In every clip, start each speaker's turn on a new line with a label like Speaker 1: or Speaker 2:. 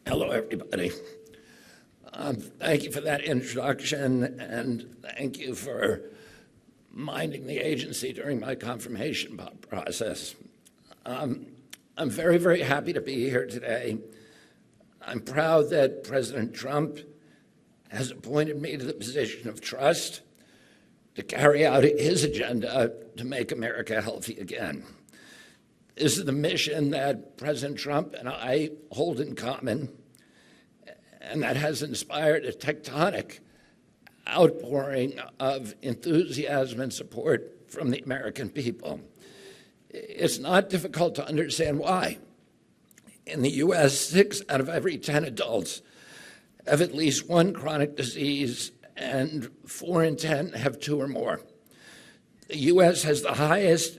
Speaker 1: Hello, everybody. Thank you for that introduction, and thank you for minding the agency during my confirmation process. I'm very, very happy to be here today. I'm proud that President Trump has appointed me to the position of trust to carry out his agenda to make America healthy again. This is the mission that President Trump and I hold in common, and that has inspired a tectonic outpouring of enthusiasm and support from the American people. It's not difficult to understand why. In the U.S., 6 out of every 10 adults have at least one chronic disease, and 4 in 10 have 2 or more. The U.S. has the highest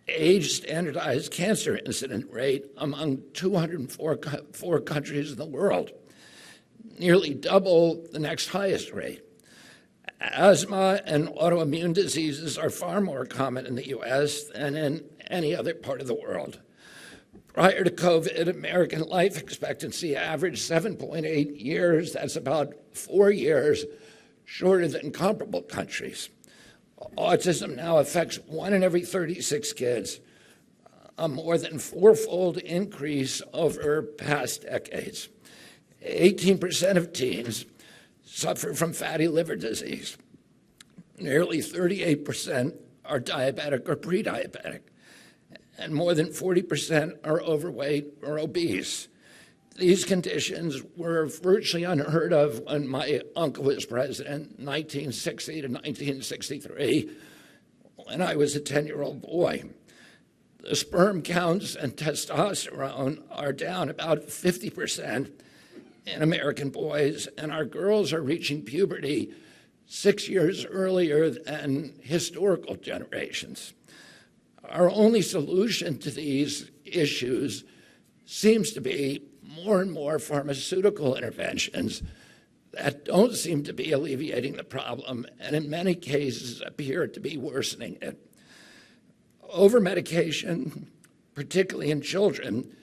Speaker 1: age-standardized cancer incident rate among 204 countries in the world, nearly double the next highest rate. Asthma and autoimmune diseases are far more common in the U.S. than in any other part of the world. Prior to COVID, American life expectancy averaged 7.8 years. That's about 4 years shorter than comparable countries. Autism now affects 1 in every 36 kids, a more than 4-fold increase over past decades. 18% of teens suffer from fatty liver disease. Nearly 38% are diabetic or pre-diabetic, and more than 40% are overweight or obese. These conditions were virtually unheard of when my uncle was president, 1960 to 1963, when I was a 10-year-old boy. The sperm counts and testosterone are down about 50% in American boys, and our girls are reaching puberty 6 years earlier than historical generations. Our only solution to these issues seems to be more and more pharmaceutical interventions that don't seem to be alleviating the problem, and in many cases appear to be worsening it. Over-medication, particularly in children,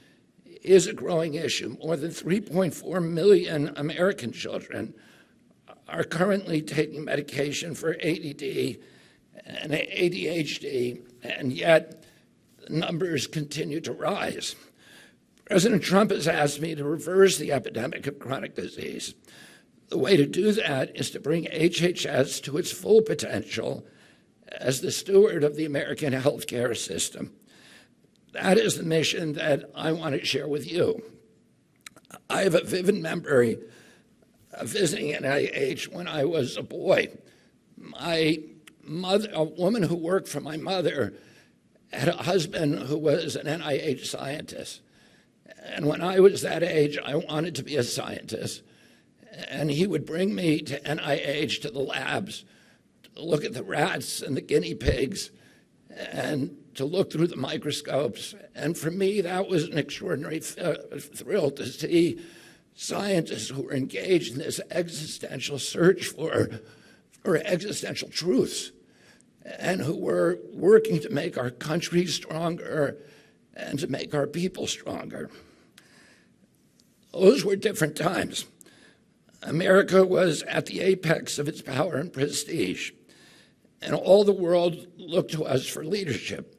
Speaker 1: is a growing issue. More than 3.4 million American children are currently taking medication for ADD and ADHD, and yet the numbers continue to rise. President Trump has asked me to reverse the epidemic of chronic disease. The way to do that is to bring HHS to its full potential as the steward of the American healthcare system. That is the mission that I want to share with you. I have a vivid memory of visiting NIH when I was a boy. My mother, a woman who worked for my mother, had a husband who was an NIH scientist. And when I was that age, I wanted to be a scientist. And he would bring me to NIH, to the labs, to look at the rats and the guinea pigs, and to look through the microscopes. And for me, that was an extraordinary thrill to see scientists who were engaged in this existential search for existential truths, and who were working to make our country stronger and to make our people stronger. Those were different times. America was at the apex of its power and prestige, and all the world looked to us for leadership.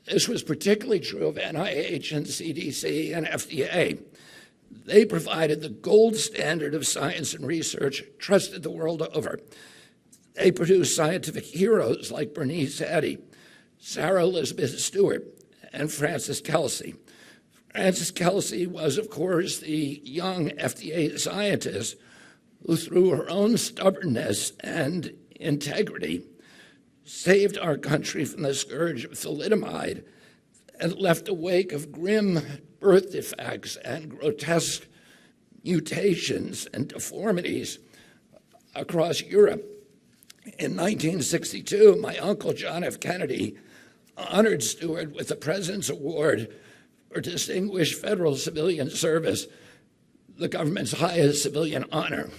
Speaker 1: This was particularly true of NIH and CDC and FDA. They provided the gold standard of science and research, trusted the world over. They produced scientific heroes like Bernice Eddy, Sarah Elizabeth Stewart, and Frances Kelsey. Frances Kelsey was, of course, the young FDA scientist who, through her own stubbornness and integrity, saved our country from the scourge of thalidomide and left a wake of grim birth defects and grotesque mutations and deformities across Europe. In 1962, my uncle John F. Kennedy honored Stewart with the President's Award for Distinguished Federal Civilian Service, the government's highest civilian honor.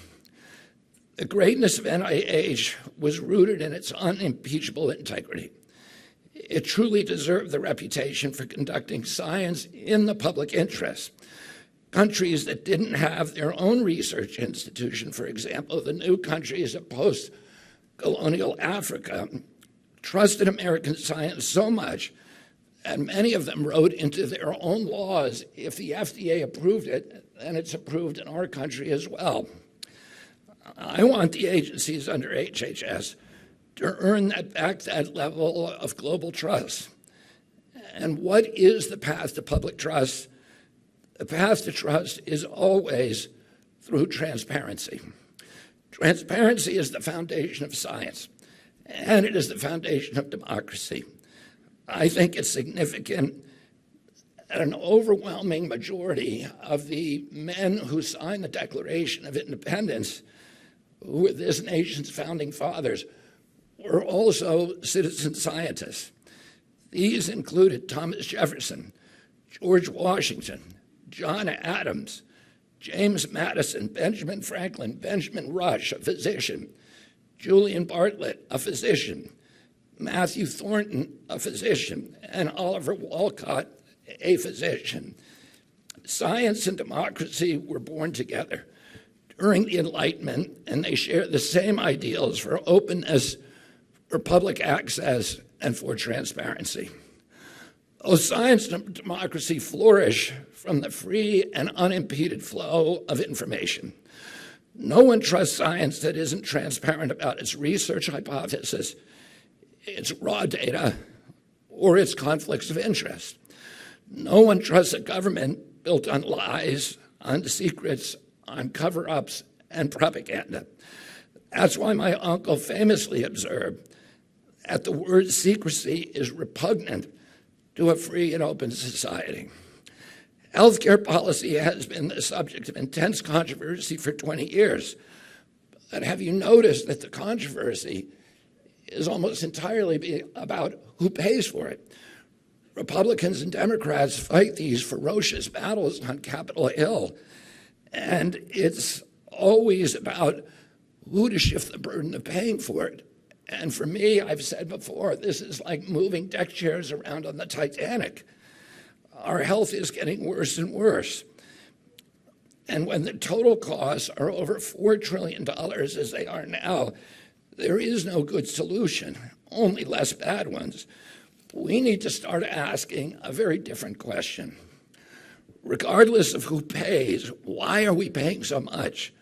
Speaker 1: The greatness of NIH was rooted in its unimpeachable integrity. It truly deserved the reputation for conducting science in the public interest. Countries that didn't have their own research institution, for example, the new countries of post-colonial Africa, trusted American science so much, and many of them wrote into their own laws, if the FDA approved it, then it's approved in our country as well. I want the agencies under HHS to earn that level of global trust. And what is the path to public trust? The path to trust is always through transparency. Transparency is the foundation of science, and it is the foundation of democracy. I think it's significant that an overwhelming majority of the men who signed the Declaration of Independence, who were this nation's founding fathers, were also citizen scientists. These included Thomas Jefferson, George Washington, John Adams, James Madison, Benjamin Franklin, Benjamin Rush, a physician, Julian Bartlett, a physician, Matthew Thornton, a physician, and Oliver Wolcott, a physician. Science and democracy were born together during the Enlightenment, and they share the same ideals for openness, for public access, and for transparency. Oh, science and democracy flourish from the free and unimpeded flow of information. No one trusts science that isn't transparent about its research hypothesis, its raw data, or its conflicts of interest. No one trusts a government built on lies, on secrets, on cover-ups, and propaganda. That's why my uncle famously observed that the word secrecy is repugnant to a free and open society. Healthcare policy has been the subject of intense controversy for 20 years. But have you noticed that the controversy is almost entirely about who pays for it? Republicans and Democrats fight these ferocious battles on Capitol Hill, and it's always about who to shift the burden of paying for it. And for me, I've said before, this is like moving deck chairs around on the Titanic. Our health is getting worse and worse. And when the total costs are over $4 trillion, as they are now, there is no good solution, only less bad ones. We need to start asking a very different question. Regardless of who pays, why are we paying so much?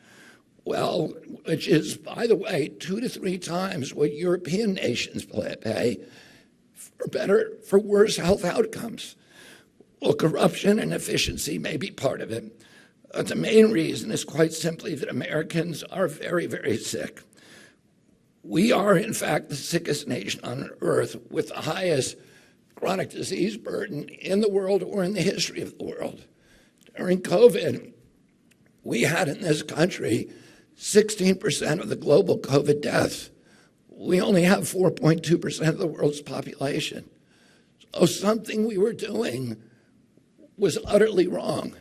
Speaker 1: Well, which is, by the way, 2 to 3 times what European nations pay for better, for worse health outcomes. Well, corruption and efficiency may be part of it. But the main reason is quite simply that Americans are very, very sick. We are, in fact, the sickest nation on earth with the highest chronic disease burden in the world or in the history of the world. During COVID, we had in this country 16% of the global COVID deaths. We only have 4.2% of the world's population. So something we were doing was utterly wrong.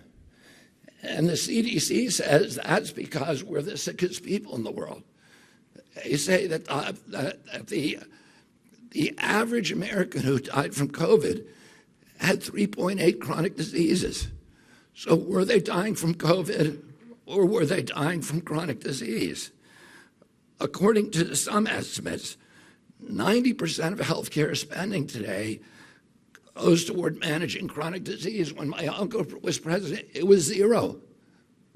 Speaker 1: And the CDC says that's because we're the sickest people in the world. They say that the average American who died from COVID had 3.8 chronic diseases. So were they dying from COVID or were they dying from chronic disease? According to some estimates, 90% of healthcare spending today goes toward managing chronic disease. When my uncle was president, it was 0.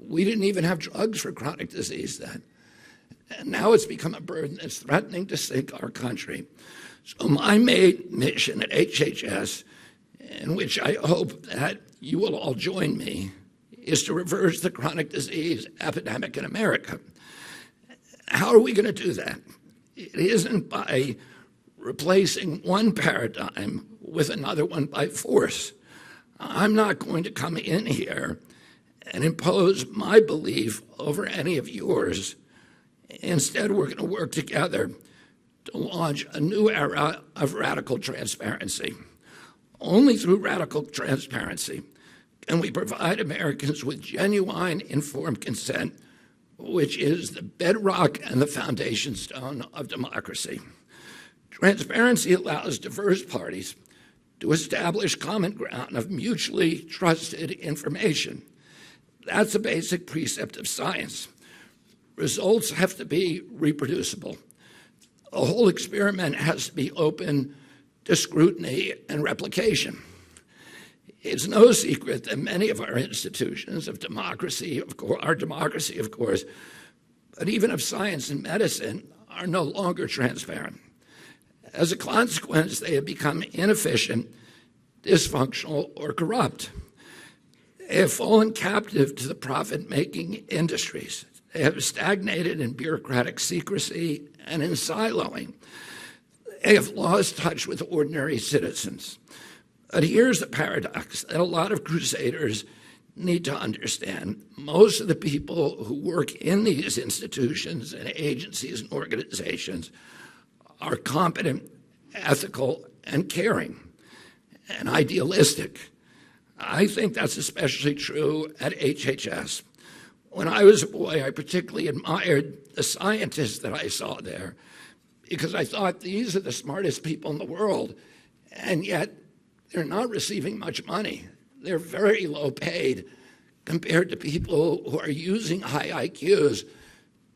Speaker 1: We didn't even have drugs for chronic disease then. And now it's become a burden that's threatening to sink our country. So my main mission at HHS, in which I hope that you will all join me, is to reverse the chronic disease epidemic in America. How are we going to do that? It isn't by replacing one paradigm with another one by force. I'm not going to come in here and impose my belief over any of yours. Instead, we're going to work together to launch a new era of radical transparency. Only through radical transparency can we provide Americans with genuine informed consent, which is the bedrock and the foundation stone of democracy. Transparency allows diverse parties to establish common ground of mutually trusted information. That's a basic precept of science. Results have to be reproducible. The whole experiment has to be open to scrutiny and replication. It's no secret that many of our institutions of democracy, of course, but even of science and medicine, are no longer transparent. As a consequence, they have become inefficient, dysfunctional, or corrupt. They have fallen captive to the profit-making industries. They have stagnated in bureaucratic secrecy and in siloing. They have lost touch with ordinary citizens. But here's the paradox that a lot of crusaders need to understand. Most of the people who work in these institutions and agencies and organizations are competent, ethical, and caring, and idealistic. I think that's especially true at HHS. When I was a boy, I particularly admired the scientists that I saw there because I thought these are the smartest people in the world, and yet they're not receiving much money. They're very low paid compared to people who are using high IQs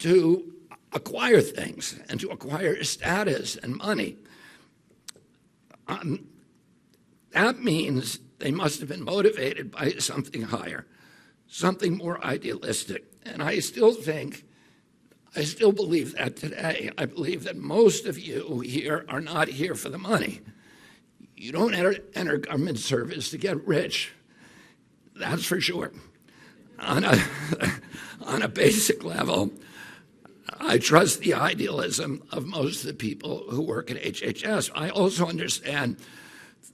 Speaker 1: to acquire things and to acquire status and money. That means they must have been motivated by something higher, something more idealistic. And I still believe that today. I believe that most of you here are not here for the money. You don't enter government service to get rich. That's for sure. On a basic level, I trust the idealism of most of the people who work at HHS. I also understand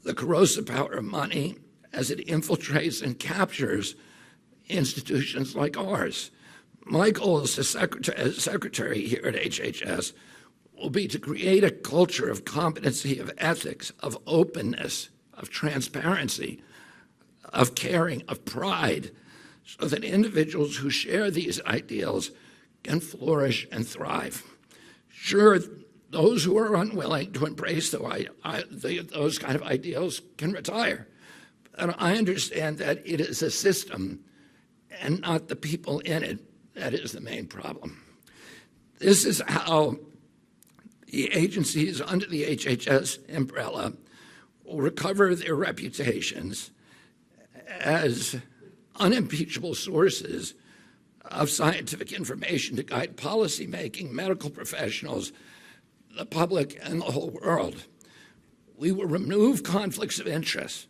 Speaker 1: the corrosive power of money as it infiltrates and captures institutions like ours. My goal as secretary here at HHS will be to create a culture of competency, of ethics, of openness, of transparency, of caring, of pride, so that individuals who share these ideals can flourish and thrive. Sure, those who are unwilling to embrace those kind of ideals can retire. And I understand that it is a system and not the people in it that is the main problem. This is how the agencies under the HHS umbrella will recover their reputations as unimpeachable sources of scientific information to guide policymaking, medical professionals, the public, and the whole world. We will remove conflicts of interest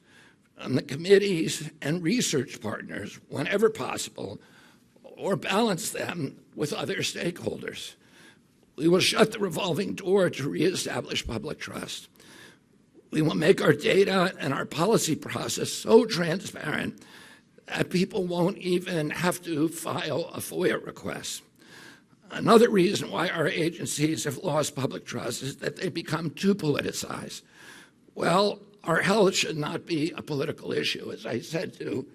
Speaker 1: from the committees and research partners whenever possible, or balance them with other stakeholders. We will shut the revolving door to reestablish public trust. We will make our data and our policy process so transparent that people won't even have to file a FOIA request. Another reason why our agencies have lost public trust is that they've become too politicized. Well, our health should not be a political issue. As I said to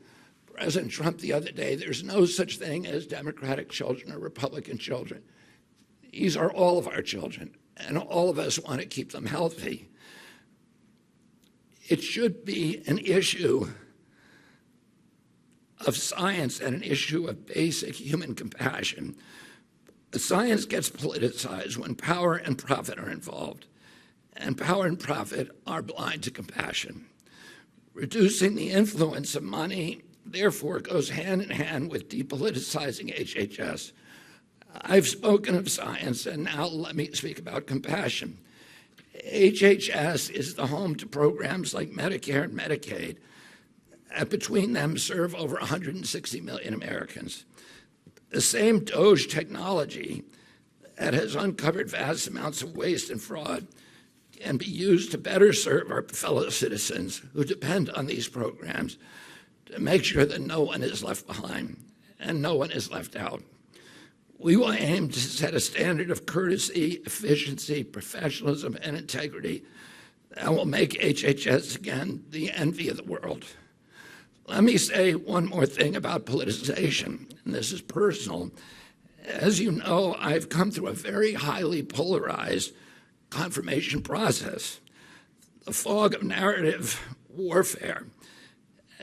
Speaker 1: President Trump the other day, there's no such thing as Democratic children or Republican children. These are all of our children, and all of us want to keep them healthy. It should be an issue of science and an issue of basic human compassion. Science gets politicized when power and profit are involved, and power and profit are blind to compassion. Reducing the influence of money, therefore, goes hand in hand with depoliticizing HHS. I've spoken of science, and now let me speak about compassion. HHS is the home to programs like Medicare and Medicaid, and between them serve over 160 million Americans. The same Doge technology that has uncovered vast amounts of waste and fraud can be used to better serve our fellow citizens who depend on these programs to make sure that no one is left behind and no one is left out. We will aim to set a standard of courtesy, efficiency, professionalism, and integrity that will make HHS again the envy of the world. Let me say one more thing about politicization, and this is personal. As you know, I've come through a very highly polarized confirmation process. The fog of narrative warfare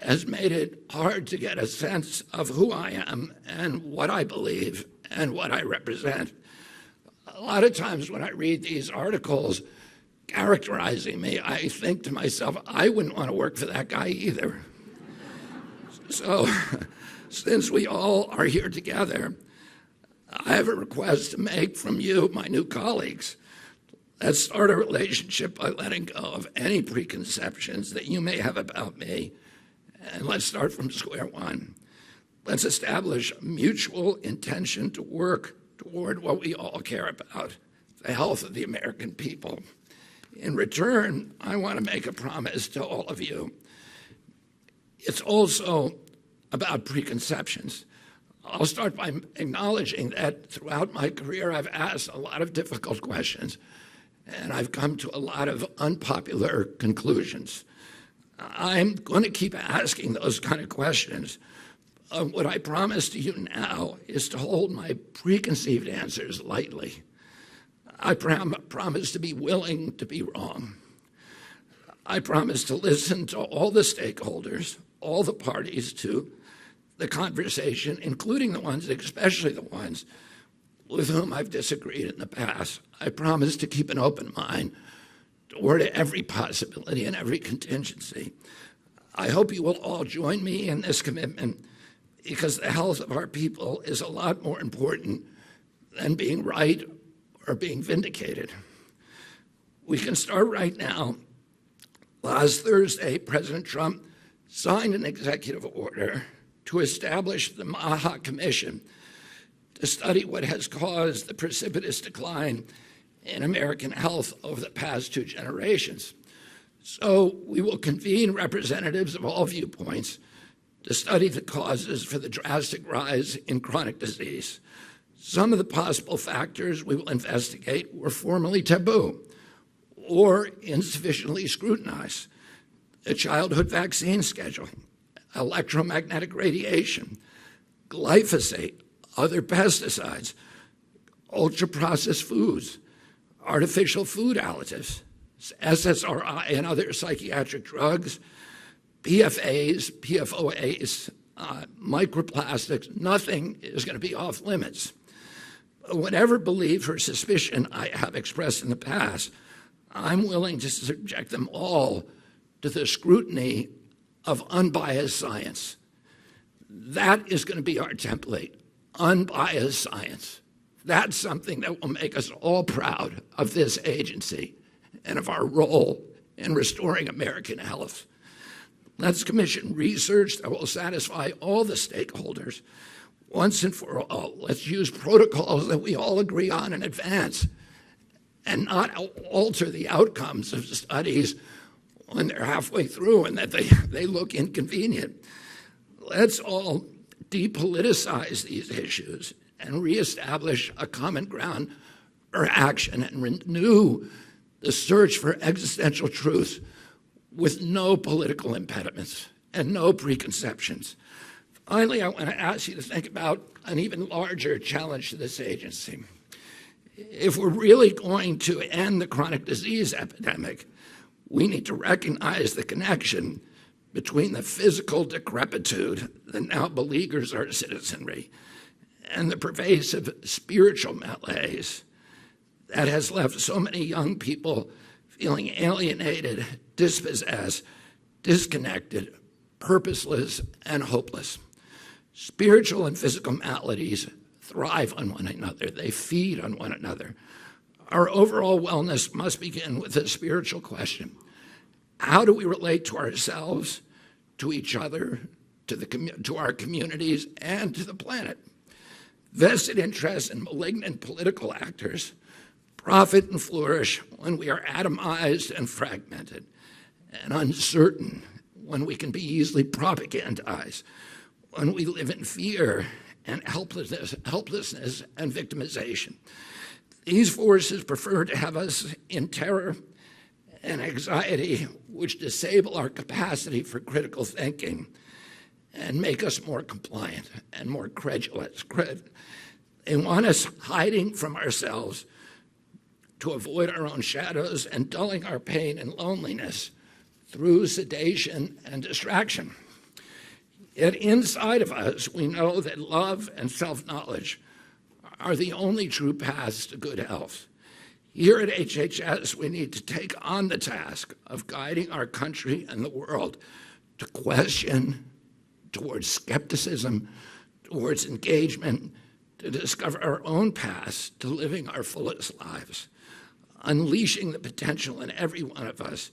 Speaker 1: has made it hard to get a sense of who I am and what I believe and what I represent. A lot of times when I read these articles characterizing me, I think to myself, I wouldn't want to work for that guy either. So, since we all are here together, I have a request to make from you, my new colleagues. Let's start a relationship by letting go of any preconceptions that you may have about me, and let's start from square one. Let's establish a mutual intention to work toward what we all care about, the health of the American people. In return, I want to make a promise to all of you. It's also about preconceptions. I'll start by acknowledging that throughout my career, I've asked a lot of difficult questions, and I've come to a lot of unpopular conclusions. I'm going to keep asking those kind of questions. What I promise to you now is to hold my preconceived answers lightly. I promise to be willing to be wrong. I promise to listen to all the stakeholders, all the parties to the conversation, including the ones, especially the ones with whom I've disagreed in the past. I promise to keep an open mind toward every possibility and every contingency. I hope you will all join me in this commitment, because the health of our people is a lot more important than being right or being vindicated. We can start right now. Last Thursday, President Trump signed an executive order to establish the Maha Commission to study what has caused the precipitous decline in American health over the past 2 generations. So we will convene representatives of all viewpoints to study the causes for the drastic rise in chronic disease. Some of the possible factors we will investigate were formerly taboo or insufficiently scrutinized: the childhood vaccine schedule, electromagnetic radiation, glyphosate, other pesticides, ultra-processed foods, artificial food additives, SSRI and other psychiatric drugs, PFAs, PFOAs, microplastics. Nothing is going to be off limits. Whatever belief or suspicion I have expressed in the past, I'm willing to subject them all to the scrutiny of unbiased science. That is going to be our template, unbiased science. That's something that will make us all proud of this agency and of our role in restoring American health. Let's commission research that will satisfy all the stakeholders once and for all. Let's use protocols that we all agree on in advance and not alter the outcomes of studies when they're halfway through and that they look inconvenient. Let's all depoliticize these issues and reestablish a common ground for action and renew the search for existential truth with no political impediments and no preconceptions. Finally, I want to ask you to think about an even larger challenge to this agency. If we're really going to end the chronic disease epidemic, we need to recognize the connection between the physical decrepitude that now beleaguers our citizenry and the pervasive spiritual malaise that has left so many young people feeling alienated, dispossessed, disconnected, purposeless, and hopeless. Spiritual and physical maladies thrive on one another. They feed on one another. Our overall wellness must begin with a spiritual question. How do we relate to ourselves, to each other, to our communities, and to the planet? Vested interests in malignant political actors profit and flourish when we are atomized and fragmented, and uncertain when we can be easily propagandized, when we live in fear and helplessness and victimization. These forces prefer to have us in terror and anxiety, which disable our capacity for critical thinking and make us more compliant and more credulous. They want us hiding from ourselves to avoid our own shadows and dulling our pain and loneliness through sedation and distraction. Yet inside of us, we know that love and self-knowledge are the only true paths to good health. Here at HHS, we need to take on the task of guiding our country and the world to question, towards skepticism, towards engagement, to discover our own paths to living our fullest lives, unleashing the potential in every one of us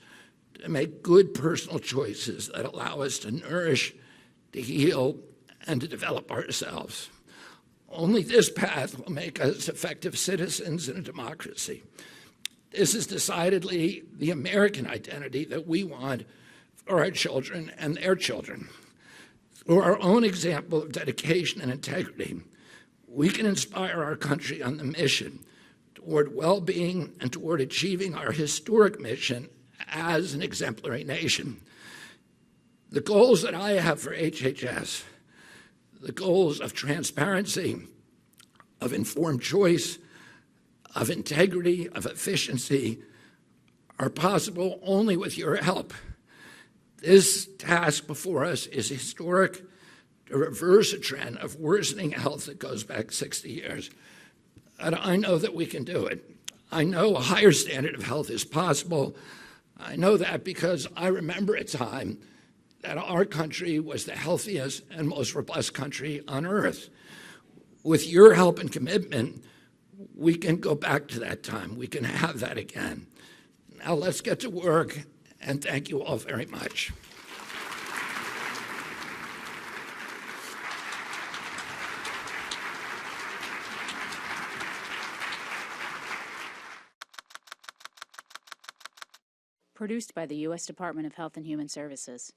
Speaker 1: to make good personal choices that allow us to nourish, to heal, and to develop ourselves. Only this path will make us effective citizens in a democracy. This is decidedly the American identity that we want for our children and their children. Through our own example of dedication and integrity, we can inspire our country on the mission toward well-being and toward achieving our historic mission as an exemplary nation. The goals that I have for HHS, the goals of transparency, of informed choice, of integrity, of efficiency, are possible only with your help. This task before us is historic, to reverse a trend of worsening health that goes back 60 years. And I know that we can do it. I know a higher standard of health is possible. I know that because I remember a time that our country was the healthiest and most robust country on earth. With your help and commitment, we can go back to that time. We can have that again. Now let's get to work, and thank you all very much.
Speaker 2: Produced by the U.S. Department of Health and Human Services.